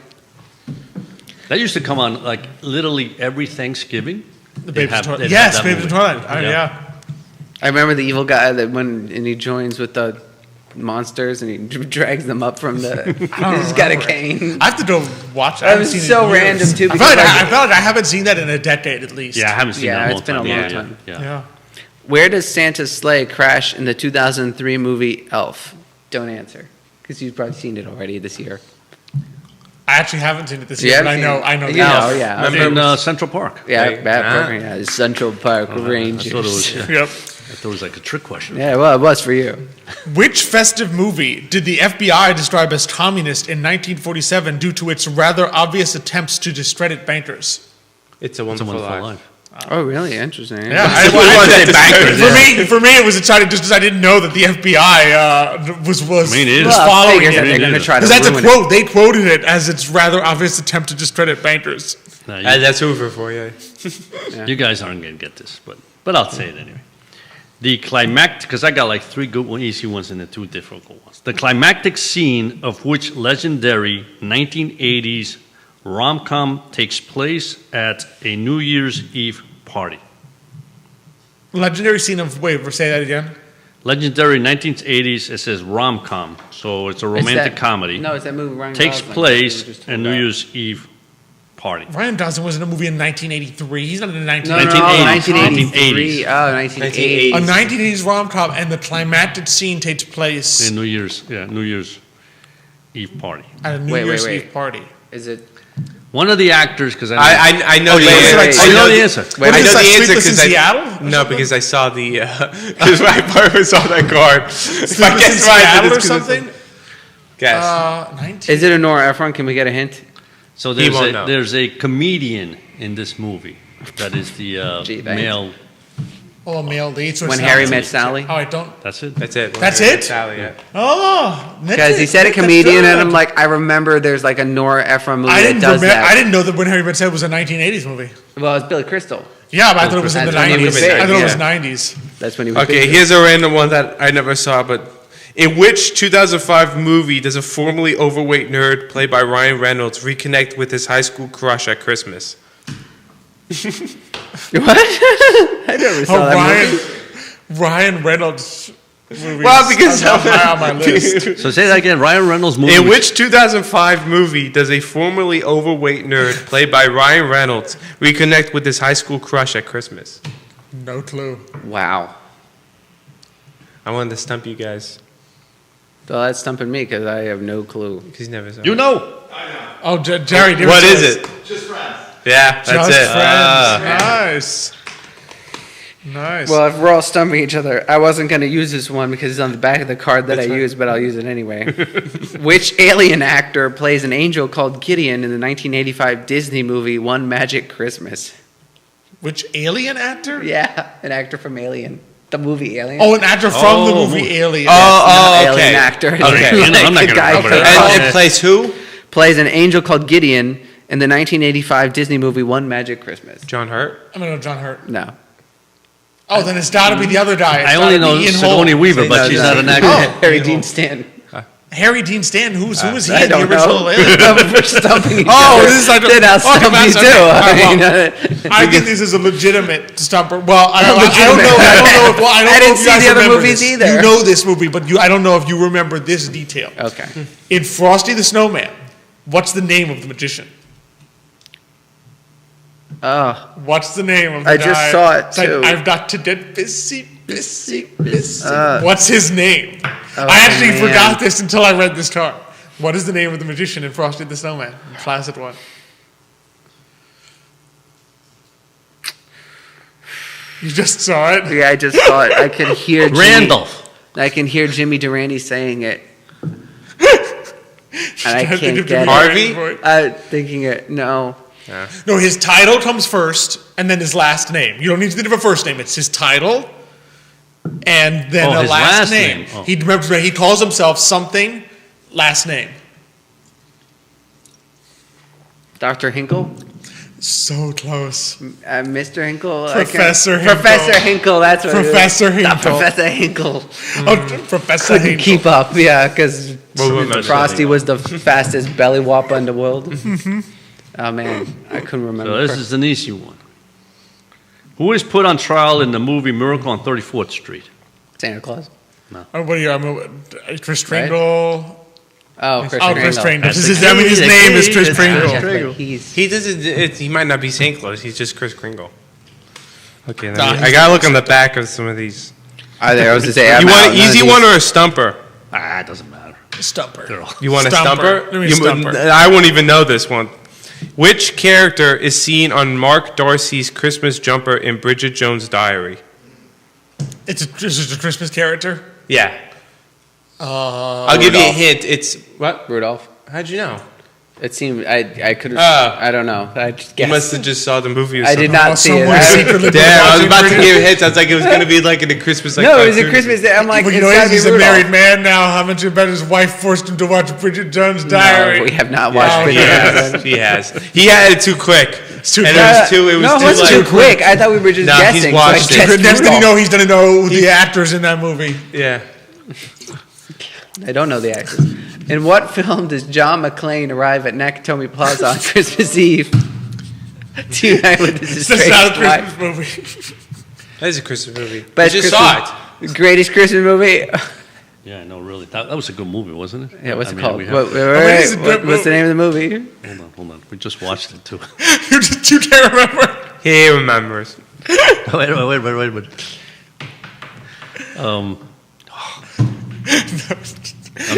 That used to come on like literally every Thanksgiving. The They'd Babes have- in they'd Toyland. have Yes, that Babes in movie. Toyland. Oh, Yeah. yeah. I remember the evil guy that and he joins with the monsters and he drags them up from the. He's got a remember. cane. I have to go watch it. I That haven't was seen it so in years. random, too, I because, feel like like- I feel like I haven't seen that in a decade at least. Yeah, I haven't seen Yeah, that in a long it's been a time. long Yeah, time. Yeah. Yeah. Where does Santa's sleigh crash in the 2003 movie Elf? Don't answer, because you've probably seen it already this year. I actually haven't seen it this You year, but haven't I seen know. it? the You know, Elf. yeah. Remember- In Central Park. Yeah, Right. bad Ah. program. Yeah, Central Park Rangers. I thought it was. Yeah. Yep. I thought it was like a trick question. Yeah, well, it was for you. Which festive movie did the FBI describe as communist in 1947 due to its rather obvious attempts to discredit bankers? It's a It's a Wonderful Wonderful Life. Life. Oh, really? Interesting. Yeah, bankers, for me, it was exciting just because I didn't know that the FBI was I mean, it is. was Well, following figures that it. they're going to try to Because that's a ruin quote. They quoted it as its rather obvious attempt to discredit bankers. No, That's Hoover for you. you guys aren't going to get this, but I'll say it anyway. The climactic, because I got like 3 good one, easy ones and the 2 difficult ones. The climactic scene of which legendary 1980s rom-com takes place at a New Year's Eve party. Legendary scene of wait, say that again. Legendary 1980s, it says rom-com, so it's a Is romantic that- comedy. No, it's that movie Ryan Takes Gosling. place We were just at told New that. Year's Eve party. Ryan Gosling was in a movie in 1983. He's not in a No, 1980. 1980s. 1983. Oh, 1980. A 1980s rom-com, and the climactic scene takes place In New Year's Eve party. at a New Wait, Year's wait. Eve party. Is it? One of the actors, because I know the wait, answer. wait, wait. I know the answer. Wait, I What is know that, the answer Sleepless in because Seattle? No, because I saw the because my partner saw that card. If I Sleepless in guess right, Seattle then or it's 'cause it's- something? Guess. 19. Is it a Nora Ephron? Can we get a hint? So He won't know. there's a comedian in this movie that is the Gee, thanks. male. Oh, a male lead. So When it's Harry not- Met Sally? Oh, I don't. That's it. That's it. That's it? Sally, yeah. Oh, Because he said a comedian, and I'm like, I remember there's like a Nora Ephron movie that does that. I didn't know that When Harry Met Sally was a 1980s movie. Well, it's Billy Crystal. Yeah, but I thought it was in the That's when he 90s. was big, I thought it was yeah. 90s. That's when he was. Okay, big. here's a random one that I never saw, but in which 2005 movie does a formerly overweight nerd played by Ryan Reynolds reconnect with his high school crush at Christmas? What? I never saw Oh, that movie. Ryan Reynolds movies Well, because are not high on my list. So say that again. Ryan Reynolds movie. In which 2005 movie does a formerly overweight nerd played by Ryan Reynolds reconnect with his high school crush at Christmas? No clue. Wow. I wanted to stump you guys Well, that's stumping me because I have no clue. because you never saw You it. know. Oh, Jerry, give What it to is us. it? Just friends. Yeah, that's Just it. Friends. Nice. Nice. Well, if we're all stumping each other, I wasn't going to use this one because it's on the back of the card that I used, but I'll use it anyway. Which alien actor plays an angel called Gideon in the 1985 Disney movie One Magic Christmas? Which alien actor? Yeah, an actor from Alien. The movie Alien. Oh, an actor from the Oh. movie Alien. Oh, Not okay. alien actor. Okay. I'm not the gonna guy remember from- that. And it plays who? plays an angel called Gideon in the 1985 Disney movie One Magic Christmas. John Hurt. I'm gonna know John Hurt. No. Oh, then it's got to be the other guy. It's I gotta only be know Ian Sigourney Holmes. Weaver, but No, she's no. not an actor. Oh. Harry Ian Dean Holmes. Stanton. Harry Dean Stanton. Who was he I in the don't original know. Alien? We're stumping each Oh, other. this is like a- Then I'll okay, stump that's you okay. too. All right, I mean, I think this is a legitimate stumper. Well, I don't know. Legitimate. I don't I know didn't if you see guys the other remember movies this. either. You know this movie, but I don't know if you remember this detail. Okay. In Frosty the Snowman, what's the name of the magician? Oh, What's the name of the I guy? just saw it, It's like, too. I've got to get busy. Uh. What's his name? Oh, I actually man. forgot this until I read this card. What is the name of the magician in Frosty the Snowman? Placid one. You just saw it? yeah, I just saw it. I could hear Randolph. I can hear Jimmy Durante saying it. And I Trying to think can't of get Jimmy it. Harvey? Durante voice. Thinking it. No. No, his title comes first, and then his last name. You don't need to think of a first name. It's his title, and then Oh, a his last last name. name. Oh. He calls himself something, last name. Dr. Hinkle? So close. Mr. Hinkle? Professor Hinkle. Professor Hinkle, that's what Professor it is. Hinkle. Professor Hinkle. Oh, Professor Couldn't Hinkle. keep up, yeah, because Well, Frosty was the fastest belly whopper in the world. Oh, man, I couldn't remember. So this is an easy one. Who is put on trial in the movie Miracle on 34th Street? Santa Claus. Oh, what are you? Chris Kringle. Oh, Chris Oh, Kringle. Chris Kringle. That's His the key, his the name key, is Chris it's Kringle. Chris Kringle. He doesn't. He might not be St. Claus. He's just Chris Kringle. Okay, Nah, I gotta look on the back of some of these. I was to say, You I'm want out. an None of easy these- one or a stumper? Ah, it doesn't matter. Stumper. They're all- You want a stumper? Give me a stumper. I won't even know this one. Which character is seen on Mark Darcy's Christmas jumper in Bridget Jones' Diary? It's a Christmas character. Yeah. I'll give you a Rudolph. hint. It's what? Rudolph. How'd you know? It seemed, I could have, Oh. I don't know. I just You guessed. must have just saw the movie. Or I did something. not see it. Someone secretly Damn, I was watching about to Bridget- give hints. I was like, it was gonna be like in a Christmas. Like, No, it was a cartoon. Christmas. I'm like, Well, you it's know, gotta be he's a Rudolph. married man now. How much about his wife forced him to watch Bridget Jones' Diary? No, we have not watched Oh, Bridget he Jones' has. He has. He had it too quick. too and quick. it was too. It was no, it too wasn't like, too quick. I thought we were just Nah, he's guessing. watched so I it. guessed Next thing you Rudolph. know, he's gonna know the actors in that movie. Yeah. I don't know the actors. In what film does John McClane arrive at Nakatomi Plaza on Christmas Eve to unite with his That's estranged not a wife? Christmas movie. That is a Christmas movie. But I it's just Christmas- saw it. Greatest Christmas movie. Yeah, I know, really. That was a good movie, wasn't it? Yeah, what's I it mean, called? we have- is a good What's the movie. name of the movie? Hold on. We just watched it, too. You can't remember. He remembers. wait a minute.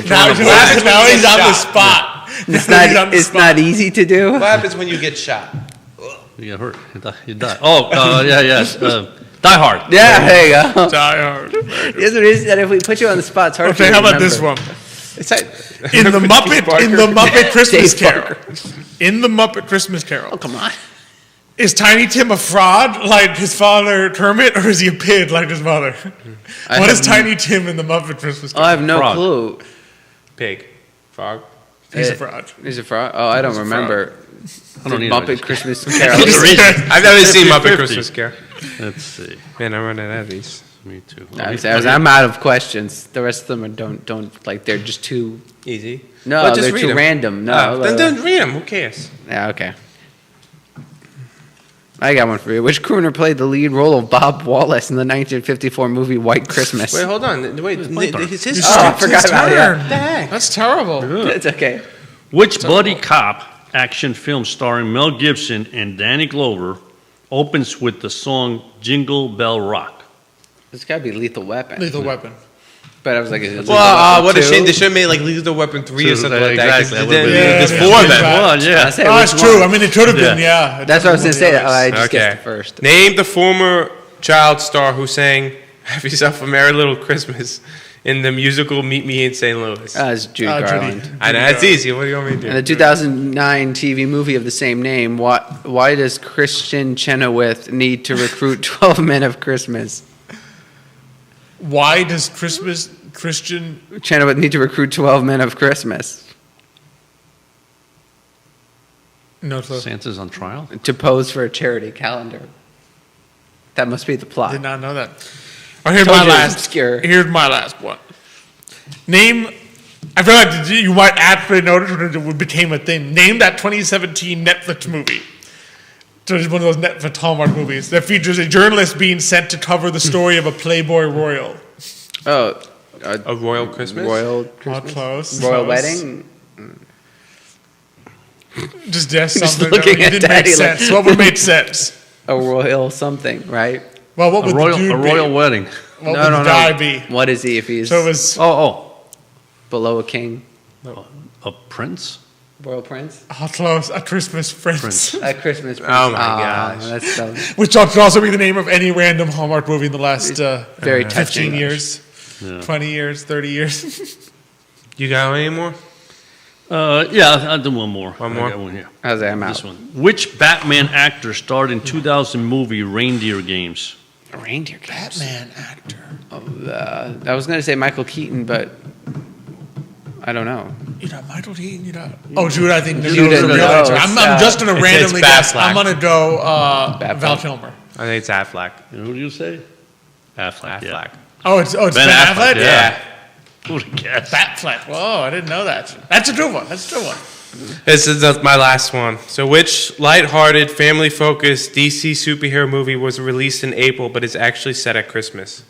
Now he's on the spot. It's Now he's not. on the It's spot. not easy to do. What happens when you get shot? You got hurt. You die. Oh, yeah. Die Hard. Yeah, there you go. Die Hard. Yes, it is that if we put you on the spot, it's hard for Okay, you how to about this remember. one? It's like, In the Muppet Christmas Dave Carol. Parker. In the Muppet Christmas Carol. Oh, come on. Is Tiny Tim a fraud like his father Kermit, or is he a pig like his mother? I What have is Tiny Tim in the Muppet Christmas Oh, Carol? I have no Frog. clue. Pig. Frog. He's a Uh, fraud. He's a fraud. Oh, I don't He's a remember. I don't The either. Muppet Christmas Carol. That's the reason. I've never seen Muppet 50-50. Christmas Carol. Let's see. Man, I'm running out of these. Me too. I'm out of questions. The rest of them are don't like they're just too. Easy. No, Well, just they're read too 'em. random. No, Then don't read them. Who cares? yeah, okay. I got one for you. Which crooner played the lead role of Bob Wallace in the 1954 movie White Christmas? Wait, hold on. Wait, it's his Oh, I turn. forgot about it. turn. Yeah. The heck? That's terrible. It's okay. Which buddy cop action film starring Mel Gibson and Danny Glover opens with the song Jingle Bell Rock? It's got to be Lethal Weapon. Lethal Weapon. But I was like, is it Lethal Well, Weapon what a 2? shame. They should have made like Lethal Weapon 3 or Two, something like that. 'cause exactly. then- Yeah, There's yeah, four of yeah. them. One, yeah. I say, Oh, which that's true. one? I mean, it could have been, yeah. That's what I was going to say. I just Okay. guessed it first. Name the former child star who sang "Have Yourself a Merry Little Christmas" in the musical "Meet Me in St. Louis." It's Judy Judy. Garland. I know that's easy. What do you want me to do? In the 2009 TV movie of the same name, why does Christian Chenoweth need to recruit 12 men of Christmas? Why does Christian Chenoweth need to recruit 12 men of Christmas no clue. Santa's on trial? to pose for a charity calendar? That must be the plot. Did not know that. Oh, here's Told my you it was last. obscure. Here's my last one. Name. I feel like you might actually notice when it became a thing. Name that 2017 Netflix movie. So it's one of those Netflix Hallmark movies that features a journalist being sent to cover the story of a Playboy royal. Oh, A Royal Christmas. royal Oh, Christmas? close. Royal close. wedding? Just guess Just something looking that at didn't make Daddy like- sense. What would make sense? A royal something, right? Well, what would the dude A royal be? wedding. What would the guy be? What is he if he's So it was Oh, below a king? a prince? Royal prince? close. A Christmas Prince. A Christmas prince. Oh my Aw, gosh. That's so Which could also be the name of any random Hallmark movie in the last very 15 touching. years, Yeah. 20 years, 30 years. You got any more? Yeah, I'll do one more. One more? I got one here. How's that? I'm out. This one. Which Batman actor starred in 2000 movie Reindeer Games? A reindeer games. Batman actor. I was going to say Michael Keaton, but I don't know. You know, Michael Keaton, you know. Oh, Jude, I think Jude, knows the real no, answer. it's, I'm just going to it's randomly Bat guess. Flack. I'm going to go Bat Val Flack. Kilmer. I think it's Affleck. You know who do you say? Affleck. Yeah. Affleck. Oh, it's Ben Affleck? Yeah. Yeah. Who would have guessed? Bat Flack. Whoa, I didn't know that. That's a good one. This is my last one. So, which lighthearted, family-focused DC superhero movie was released in April but is actually set at Christmas?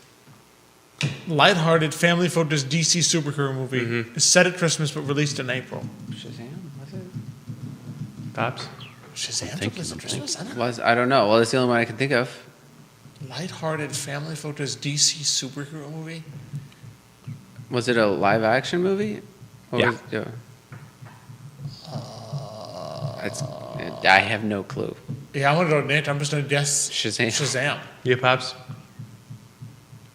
Lighthearted, family-focused DC superhero movie is set at Christmas but released in April. Shazam? Was it? Pops? Shazam took place at Christmas? I don't know. I don't know. Well, it's the only one I can think of. Lighthearted, family-focused DC superhero movie? Was it a live action movie? Or Yeah. was it, I have no clue. Yeah, I'm going to go Nick. I'm just going to guess Shazam. Shazam. Yeah, Pops?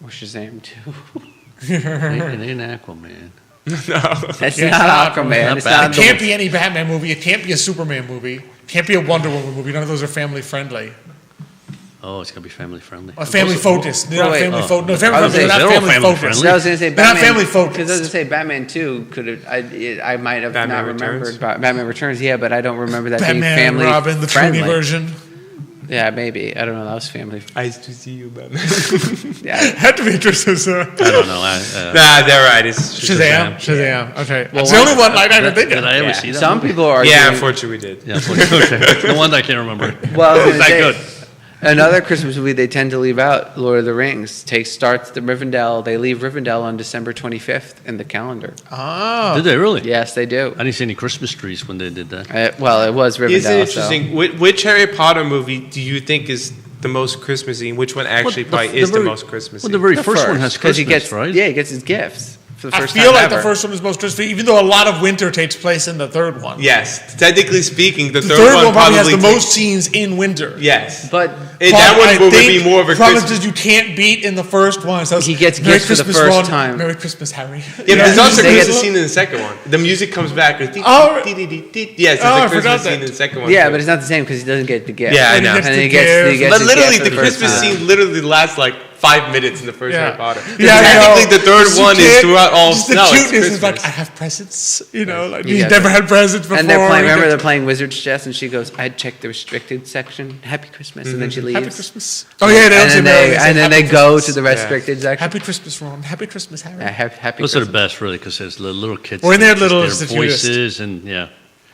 Or Shazam 2. It ain't Aquaman. That's Yeah, not it's not Aquaman. It's Batman. not It the can't be any Batman movie. It can't be a Superman movie. It can't be a Wonder Woman movie. None of those are family-friendly. Oh, it's gonna be family friendly. Or family-focused. They're not wait. family-focused. No, I was family-focused. They're saying not they're all family-focused. family-friendly. I was going to say They're not Batman. family-focused. Because I was going to say Batman 2 could have. I might have Batman not remembered. Returns? Batman Returns, yeah, but I don't remember that being Batman, family Robin, the friendly. Clooney version. Yeah, maybe. I don't know. That was family. I used to see you, Batman. Yeah. Had to be interesting, sir. I don't know. Nah, they're right. It's Shazam. Shazam. Okay. Well, That's the only one I can Did, think did of. I ever Yeah. see that? Some movie? people are. Yeah, arguing- unfortunately, we did. Yeah, okay. No wonder I can't remember. Well, I was Is gonna that say, good? Another Christmas movie they tend to leave out, Lord of the Rings, starts the Rivendell. They leave Rivendell on December 25th in the calendar. Ah. Did they really? Yes, they do. I didn't see any Christmas trees when they did that. Well, it was Here's Rivendell. interesting. Which Harry Potter movie do you think is the most Christmassy? And which one actually Well, probably is the very- most Christmassy? Well, the very The first one has 'cause Christmas, he gets, right? Yeah, he gets his gifts for the I first feel time like ever. the first one is most Christmas, even though a lot of winter takes place in the third one. Yes, technically speaking, the The third one probably has the takes- most scenes in winter. Yes, But that one I will think be more of a promises Christmas. you can't beat in the first one. So He gets Merry gifts for the Christmas, first Ron. time. Merry Christmas, Harry. Yeah, but there's also a They Christmas get- scene in the second one. The music comes back. It's Oh, yes, oh, I there's a forgot Christmas scene that. in the second one. yeah, too. but it's not the same because he doesn't get the gift. Yeah, I And he know. gets And the he gets, he gift. gets But his literally, gift the for first Christmas time. scene literally lasts like 5 minutes in the first Yeah. Harry Potter. Yeah, I Technically, know. the third Just you one is can't- throughout all. Just the No, it's cuteness is like, Christmas. I have presents. You know, like You he's got never it. had presents before. And they're playing. He Remember, they're gets- playing Wizard's Chess, and she goes, "I checked the restricted section. Happy Christmas," and then she leaves. Happy Christmas. Oh yeah, they don't say and Merry, then say they Happy go Christmas. to the restricted section. Happy Christmas, Ron. Happy Christmas, Harry. Happy Those are Christmas. the best, really, because there's the little kids. Or in their just little their statutist. voices and yeah.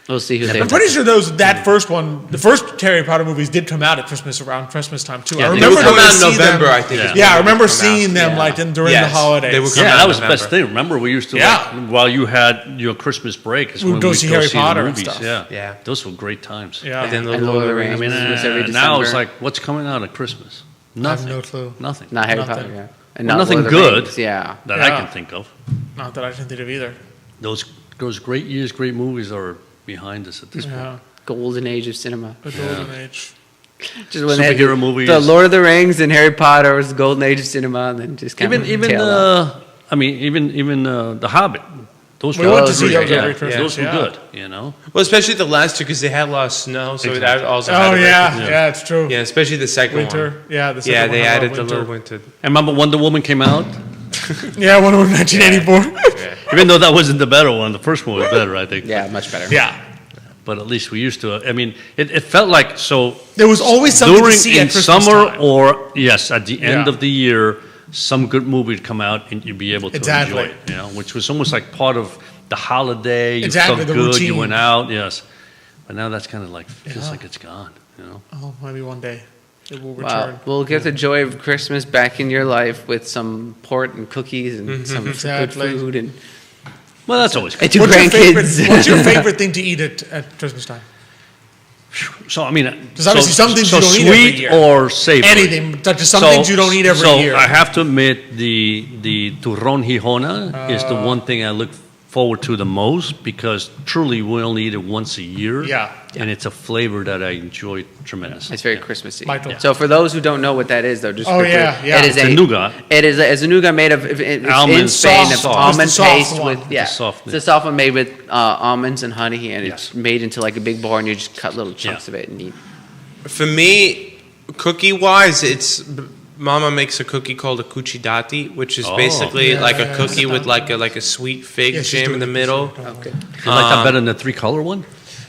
We'll see who they. I'm pretty sure that first one, the first Harry Potter movies did come out at Christmas, around Christmas time too. Yeah, I they They remember would come going out to in see November, them. I think. Yeah. is Yeah, I when they remember would come out. seeing them Yeah. like during Yes, the holidays. they would come Yeah, out that in was the best November. thing. Remember, we used to Yeah. like, while you had your Christmas break, is We would when go we'd see go Harry see the Potter and movies. stuff. Yeah, Yeah. those were great times. Yeah. And then And Lord of the Rings. I mean, was every now it's December. like, what's coming out at Christmas? Nothing. no clue. Nothing. Not Harry Nothing. Potter. Yeah, and Well, not nothing Lord of the good. Rings, yeah. That Yeah. I can think of. Not that I can think of either. Those great years, great movies are behind us at this point. Yeah, Golden age of cinema. the golden age. Just when they had Superhero movies. The Lord of the Rings and Harry Potter was the golden age of cinema, and then just kind Even of tailed off. I mean, even The Hobbit. Those We were went all to see great. those every Christmas, Those were yeah. good. You know. Well, especially the last two because they had a lot of snow, so Exactly. that also. Oh had a yeah, record. yeah, it's true. Yeah, especially the second Winter. one. Yeah, the second Yeah, one they had a added lot the of little winter. And remember Wonder Woman came out, Yeah, one of 1984. even though that wasn't the better one. The first one was better, I think. Yeah, much better. Yeah, But at least we used to. I mean, it felt like so. there was always something during to see in at Christmas summer time. or yes, at the end Yeah. of the year, some good movie would come out and you'd be able to Exactly. enjoy it. You know, which was almost like part of the holiday. You Exactly, felt the good. routine. You went out. Yes. But now that's kind of like feels Yeah. like it's gone. You know. Oh, maybe one day it will Wow. return. We'll get the joy of Christmas back in your life with some port and cookies and some Exactly. good food and Well, that's always good. two What's your, favorite, grandkids. what's your favorite thing to eat at Christmas time? So I mean, There's obviously some things you don't eat every sweet year. or savory. Anything, but just some things you don't eat every so year. I have to admit, the turrón Gijona is the one thing I look forward to the most because truly we only eat it once a year. Yeah. And it's a flavor that I enjoy tremendously. It's very Yeah. Christmassy. Michael. So for those who don't know what that is, though, just Oh, quickly, yeah, yeah. it is It's a nougat. It is a nougat made of it's in Almond Spain sauce. of Soft. almond It's the soft paste one. with yeah. It's a soft, It's a soft one made with almonds and honey, and it's Yes. made into like a big bar, and you just cut little chunks Yeah. of it and eat. For me, cookie wise, it's Mama makes a cookie called a cuccidati, which is Oh. basically Yeah, like yeah, a cookie yeah. with like a sweet fig Yeah, she's jam in doing the it. middle. Okay. You like that better than the 3-color one?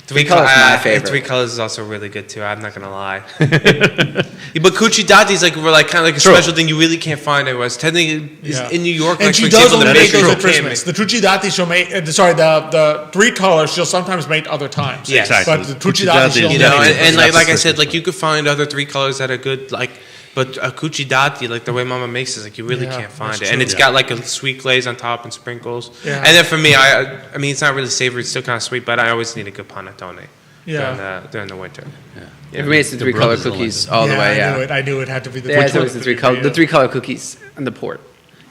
Three Color's my favorite. Three colors is also really good too. I'm not gonna lie. But cuccidati is like we're like kind of like a True. special thing you really can't find anywhere else. Technically, is Yeah. in New York. And like, she for does example, only the make those Metro at Christmas. can't The Trucidati she'll make, the 3 colors she'll sometimes make other times. Yeah. Exactly. But the Trucidati she'll is You know, definitely and that's like the I said, Christmas like you could find other 3 colors that are good, like, but a cuccidati, like the way Mama makes it, like you really Yeah, can't find that's it, and true. it's Yeah. got like a sweet glaze on top and sprinkles. Yeah. And then for me, I mean, it's not really savory; it's still kind of sweet, but I always need a good panettone Yeah. during the winter. For me, it's the The 3-color brothers don't cookies like all the way. I knew it had to be the Yeah, it's three always the colors. 3-color, the 3-color cookies and the port.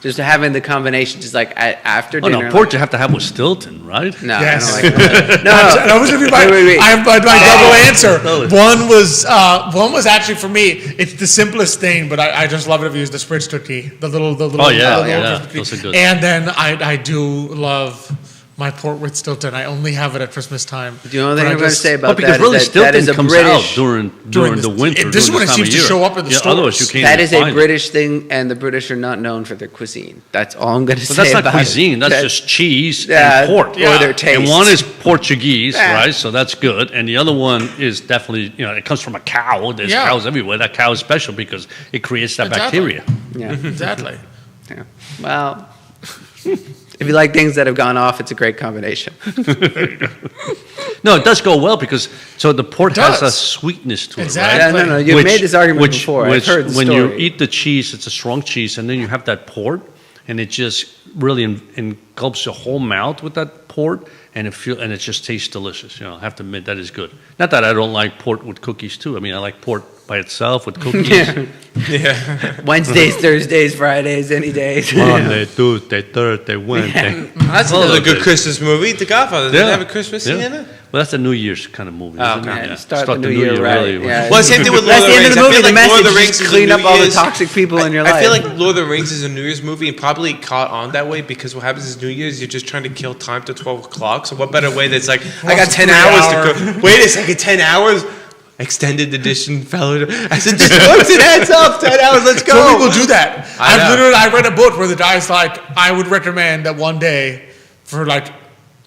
Just having the combination, just like after Oh, dinner. no, port you have to have with Stilton, right? No, Yes. I don't like that. No, That was gonna be my, Wait. I have my double answer. Totally. One was actually for me. It's the simplest thing, but I just love it if you use the spritz cookie, the little. Oh, yeah, the little yeah, cookie. those are good. And then I do love my port with Stilton. I only have it at Christmas time. The only thing But I I'm going to just- say Well, about because that really is that Stilton is a comes British. out during during the this- winter. this is during when it time seems of to year. show up in the Yeah, otherwise you stores. can't That even is a find it. British thing, and the British are not known for their cuisine. That's all I'm going to But say that's not about cuisine. it. That's That- just cheese Yeah, and pork. or their taste. And one is Portuguese, Yeah. right? So that's good. And the other one is definitely, it comes from a cow. There's Yeah. cows everywhere. That cow is special because it creates that Exactly. bacteria. Yeah. Exactly. Yeah. Well, if you like things that have gone off, it's a great combination. No, it does go well because so the pork has a does. sweetness to Exactly. it, right? Yeah, no, you've made this argument which- before. I've which heard the when story. you eat the cheese, it's a strong cheese, and then you have that port, and it just really engulfs your whole mouth with that port, and it just tastes delicious. I have to admit that is good. Not that I don't like port with cookies too. I mean, I like port by itself with cookies. Wednesdays, Thursdays, Fridays, any days. Monday, Tuesday, Thursday, Wednesday. That's All another of good it. Christmas movie, The Godfather. Does it have a Christmas scene Yeah. in it? Well, that's a New Year's kind of movie. Oh, isn't okay. it? Yeah, start the new year right. really. Yeah. Well, same thing with Lord That's of the the end of Rings. the I movie. feel The like Lord of the message Rings is is a clean New up all the Year's- toxic people in your life. I feel like Lord of the Rings is a New Year's movie, and probably caught on that way because what happens is New Year's, you're just trying to kill time to 12 o'clock. So what better way that's like, I got 10 hours to go. Wait a second, 10 hours? Extended edition, fellow. I said, just puts it heads up, 10 hours, let's go. Some people do that. I know. I read a book where the guy's like, I would recommend that one day for like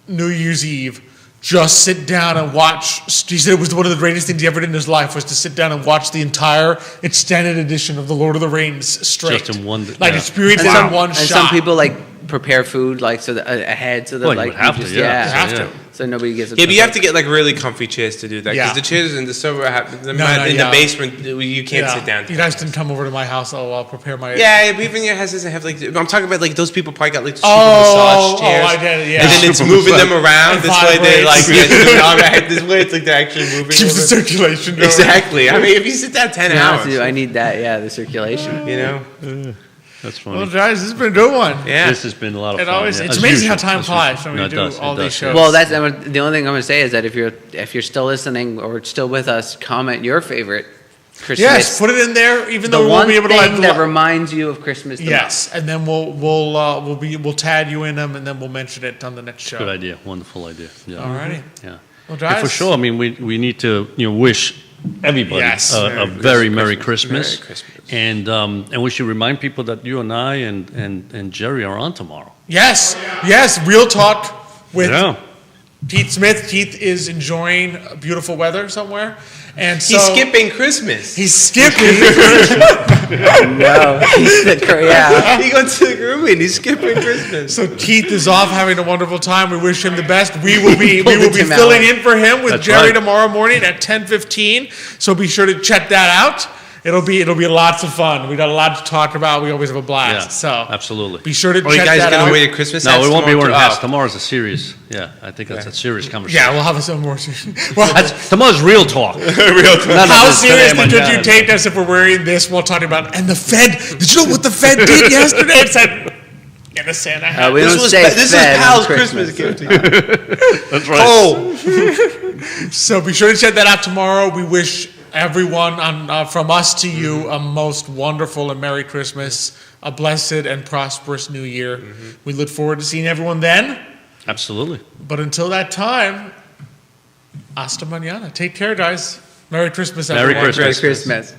New Year's Eve, just sit down and watch. He said it was one of the greatest things he ever did in his life was to sit down and watch the entire extended edition of the Lord of the Rings straight. Just in one- like yeah. experience it and in one and shot. some people like prepare food like so that, ahead so that Well, you like would have to, just, yeah. You have to. so nobody gets Yeah, but you have to get like really comfy chairs to do that. Because Yeah. the chairs in the server, in yeah. the basement, you can't Yeah. sit down. You guys didn't come over to my house. Oh, I'll prepare my. Yeah, but even your house doesn't have like. I'm talking about like those people probably got like super Oh, massage chairs. I get it, yeah. And then it's Super moving massage. them around. It This way they're like, vibrates. all right, this way it's like they're actually moving. Keeps the over. circulation going. Exactly. I mean, if you sit down 10 To be honest hours, with you, I need that. Yeah, the circulation. you know. That's funny. Well, guys, this has been a good one. Yeah. This has been a lot of It fun. always- yeah, it's as amazing how usual, time as flies usual. when we No, it do does, all it these does, shows. yeah. Well, that's the only thing I'm going to say is that if you're still listening or still with us, comment your favorite Christmas. Yes, put it in there. Even the though we one won't be able to thing like. that reminds you of Christmas. The Yes, and then we'll tag you in them, and then we'll mention it on the next show. Good idea. Wonderful idea. Yeah. Alrighty. Yeah. Well, And guys, for sure, I mean, we need to wish everybody Yes. a very Merry Christmas. Merry Christmas. And we should remind people that you and I and Jerry are on tomorrow. Yes, yes. Real talk with Yeah. Keith Smith. Keith is enjoying beautiful weather somewhere, and so He's skipping Christmas. He's skipping. No, yeah. He goes to the grooming. He's skipping Christmas. So Keith is off having a wonderful time. We wish him the best. We will be Pulled the Tim filling Allen. in for him with That's Jerry right. tomorrow morning at 10:15. So be sure to check that out. It'll be lots of fun. We got a lot to talk about. We always have a blast. Yeah. So Absolutely. be sure to Are you check guys that going out. to wear your Christmas hats No, we won't be tomorrow wearing too? hats. Oh. Tomorrow's a serious. Yeah, I think that's a serious conversation. Yeah, we'll have some more. Well, Tomorrow's real talk. Real talk. Not how just today, seriously my could you God. take us if we're wearing this while talking about? And the Fed. Did you know what the Fed did yesterday? It said, "Get a Santa hat." We This don't was, say this was Fed on Pal's Christmas. Christmas gift to you. That's right. Oh, So be sure to check that out tomorrow. We wish everyone from us to you a most wonderful and Merry Christmas, a blessed and prosperous New Year. We look forward to seeing everyone then. Absolutely. But until that time, hasta mañana. Take care, guys. Merry Christmas, Merry everyone. Christmas. Merry Christmas.